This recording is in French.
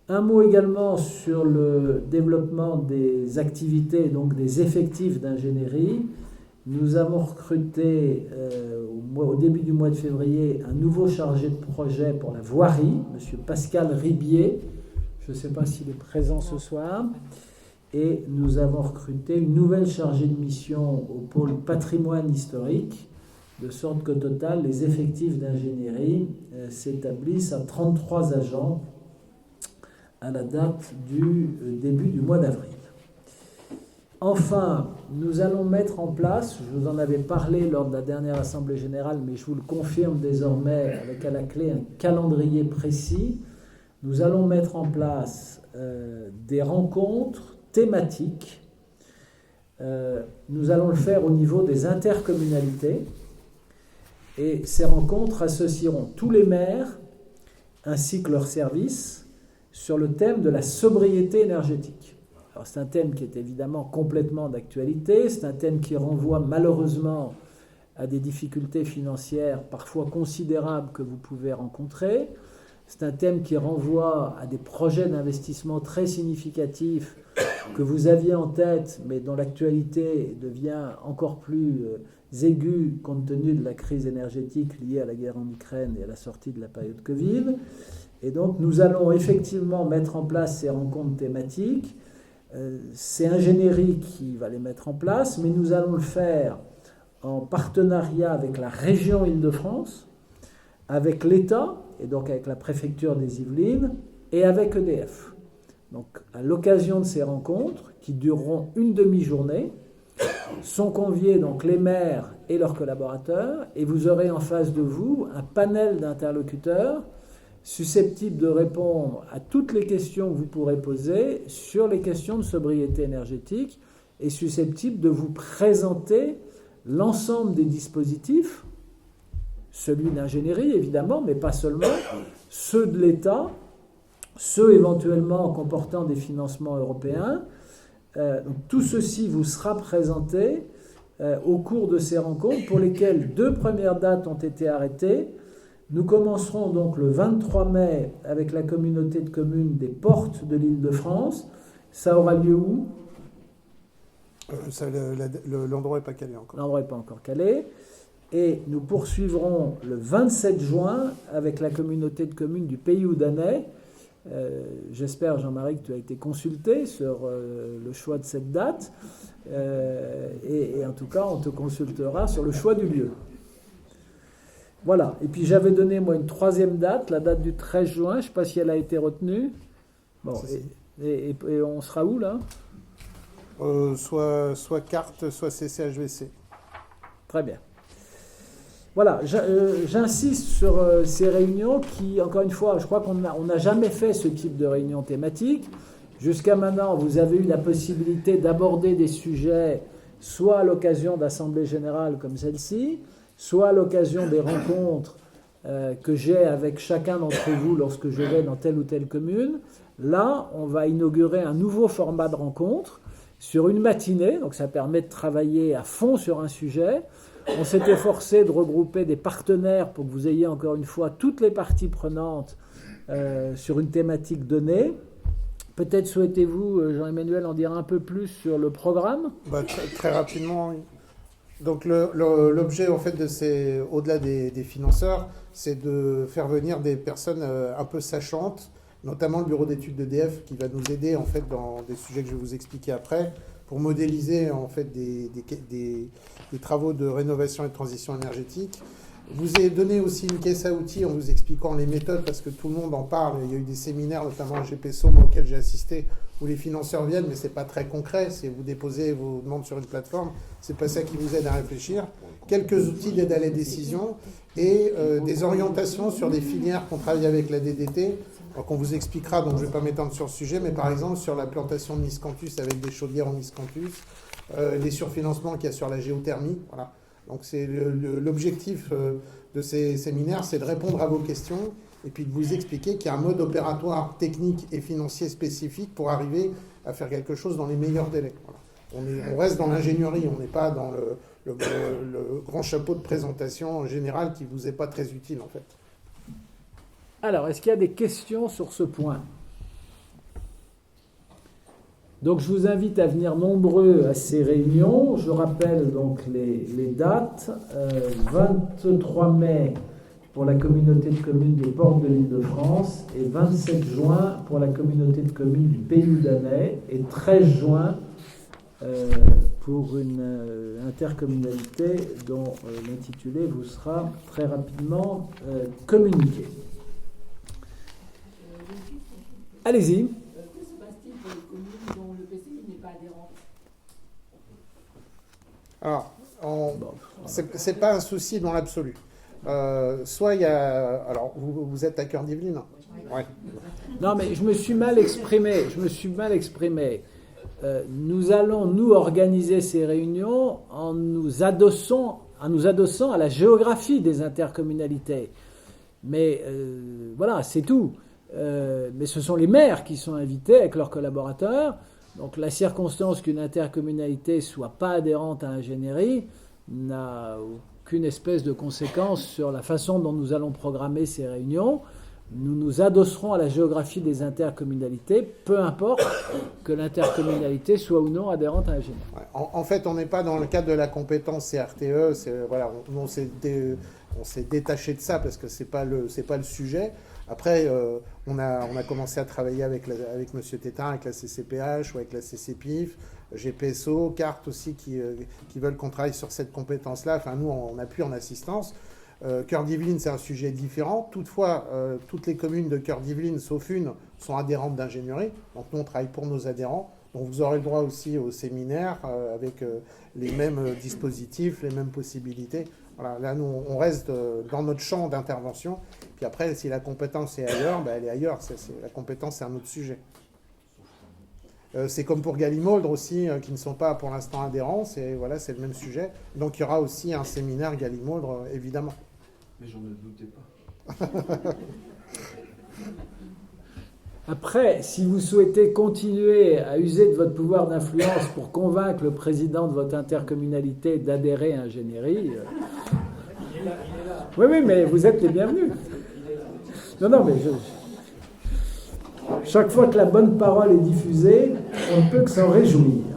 Un mot également sur le développement des activités, donc des effectifs d'ingénierie. Nous avons recruté au début du mois de février un nouveau chargé de projet pour la voirie, M. Pascal Ribier. Je ne sais pas s'il est présent ce soir. Et nous avons recruté une nouvelle chargée de mission au pôle patrimoine historique, de sorte qu'au total, les effectifs d'ingénierie s'établissent à 33 agents à la date du début du mois d'avril. Enfin, nous allons mettre en place, je vous en avais parlé lors de la dernière Assemblée générale, mais je vous le confirme désormais avec à la clé un calendrier précis, nous allons mettre en place des rencontres thématiques. Nous allons le faire au niveau des intercommunalités et ces rencontres associeront tous les maires ainsi que leurs services sur le thème de la sobriété énergétique. Alors c'est un thème qui est évidemment complètement d'actualité, c'est un thème qui renvoie malheureusement à des difficultés financières parfois considérables que vous pouvez rencontrer. C'est un thème qui renvoie à des projets d'investissement très significatifs que vous aviez en tête, mais dont l'actualité devient encore plus aiguë compte tenu de la crise énergétique liée à la guerre en Ukraine et à la sortie de la période Covid. Et donc nous allons effectivement mettre en place ces rencontres thématiques. C'est Ingénierie qui va les mettre en place, mais nous allons le faire en partenariat avec la région Île-de-France, avec l'État, et donc avec la préfecture des Yvelines, et avec EDF. Donc, à l'occasion de ces rencontres, qui dureront une demi-journée, sont conviés donc les maires et leurs collaborateurs, et vous aurez en face de vous un panel d'interlocuteurs susceptibles de répondre à toutes les questions que vous pourrez poser sur les questions de sobriété énergétique et susceptibles de vous présenter l'ensemble des dispositifs, celui d'ingénierie évidemment, mais pas seulement, ceux de l'État, ceux éventuellement comportant des financements européens. Donc, tout ceci vous sera présenté au cours de ces rencontres pour lesquelles 2 premières dates ont été arrêtées. Nous commencerons donc le 23 mai avec la communauté de communes des Portes de l'Île-de-France. Ça aura lieu où ? L'endroit n'est pas calé encore. L'endroit n'est pas encore calé. Et nous poursuivrons le 27 juin avec la communauté de communes du Pays Houdanais. J'espère, Jean-Marie, que tu as été consulté sur le choix de cette date. Et en tout cas, on te consultera sur le choix du lieu. Voilà. Et puis j'avais donné, moi, une 3e date, la date du 13 juin. Je ne sais pas si elle a été retenue. Bon, et on sera où, là ? Soit carte, soit CCHVC. Très bien. Voilà, j'insiste sur ces réunions qui, encore une fois, je crois qu'on n'a jamais fait ce type de réunion thématique. Jusqu'à maintenant, vous avez eu la possibilité d'aborder des sujets soit à l'occasion d'assemblées générales comme celle-ci, soit à l'occasion des rencontres que j'ai avec chacun d'entre vous lorsque je vais dans telle ou telle commune. Là, on va inaugurer un nouveau format de rencontre sur une matinée, donc ça permet de travailler à fond sur un sujet. On s'est efforcé de regrouper des partenaires pour que vous ayez encore une fois toutes les parties prenantes sur une thématique donnée. Peut-être souhaitez-vous, Jean-Emmanuel, en dire un peu plus sur le programme ? Très rapidement, oui. Donc l'objet en fait au-delà des financeurs, c'est de faire venir des personnes un peu sachantes, notamment le bureau d'études d'EDF qui va nous aider en fait dans des sujets que je vais vous expliquer après, pour modéliser en fait des travaux de rénovation et de transition énergétique. Je vous ai donné aussi une caisse à outils en vous expliquant les méthodes, parce que tout le monde en parle. Il y a eu des séminaires, notamment à GPSO, auxquels j'ai assisté, où les financeurs viennent, mais c'est pas très concret. C'est vous déposez vos demandes sur une plateforme, c'est pas ça qui vous aide à réfléchir. Quelques outils d'aide à la décision et des orientations sur des filières qu'on travaille avec la DDT. Donc on vous expliquera, donc je ne vais pas m'étendre sur le sujet, mais par exemple sur la plantation de miscanthus avec des chaudières en miscanthus, les surfinancements qu'il y a sur la géothermie, voilà. Donc c'est l'objectif de ces séminaires, c'est de répondre à vos questions et puis de vous expliquer qu'il y a un mode opératoire technique et financier spécifique pour arriver à faire quelque chose dans les meilleurs délais. Voilà. On reste dans l'ingénierie, on n'est pas dans le grand chapeau de présentation en général qui ne vous est pas très utile en fait. Alors, est-ce qu'il y a des questions sur ce point ? Donc je vous invite à venir nombreux à ces réunions. Je rappelle donc les dates. 23 mai pour la communauté de communes des Portes de l'Île-de-France et 27 juin pour la communauté de communes du Pays Loudanais et 13 juin pour une intercommunalité dont l'intitulé vous sera très rapidement communiqué. Allez-y. Que se passe-t-il pour les communes dont le PCI n'est pas adhérent? Alors, c'est pas un souci dans l'absolu. Soit il y a... Alors, vous êtes à Cœur d'Yvelines? Ouais. Non, mais je me suis mal exprimé. Nous allons, nous, organiser ces réunions en nous adossant à la géographie des intercommunalités. Mais voilà, c'est tout. Mais ce sont les maires qui sont invités avec leurs collaborateurs. Donc la circonstance qu'une intercommunalité ne soit pas adhérente à Ingénierie n'a aucune espèce de conséquence sur la façon dont nous allons programmer ces réunions. Nous nous adosserons à la géographie des intercommunalités, peu importe que l'intercommunalité soit ou non adhérente à Ingénierie. Ouais. En fait, on n'est pas dans le cadre de la compétence CRTE. Voilà, on s'est détaché de ça parce que c'est pas le sujet. Après, on a commencé à travailler avec M. Tétin, avec la CCPH ou avec la CCPIF, GPSO, CART aussi, qui veulent qu'on travaille sur cette compétence-là. Enfin, nous, on appuie en assistance. Cœur d'Yvelines, c'est un sujet différent. Toutefois, toutes les communes de Cœur d'Yvelines, sauf une, sont adhérentes d'Ingénierie. Donc, nous, on travaille pour nos adhérents. Donc, vous aurez le droit aussi au séminaire avec les mêmes dispositifs, les mêmes possibilités. Voilà, là, nous, on reste dans notre champ d'intervention. Puis après, si la compétence est ailleurs, ben, elle est ailleurs. La compétence, c'est un autre sujet. C'est comme pour Gallimauldre aussi, qui ne sont pas pour l'instant adhérents. Voilà, c'est le même sujet. Donc, il y aura aussi un séminaire Gallimauldre, évidemment. Mais j'en ne doutais pas. Après, si vous souhaitez continuer à user de votre pouvoir d'influence pour convaincre le président de votre intercommunalité d'adhérer à Ingénierie, oui, mais vous êtes les bienvenus. Non, mais chaque fois que la bonne parole est diffusée, on ne peut que s'en réjouir.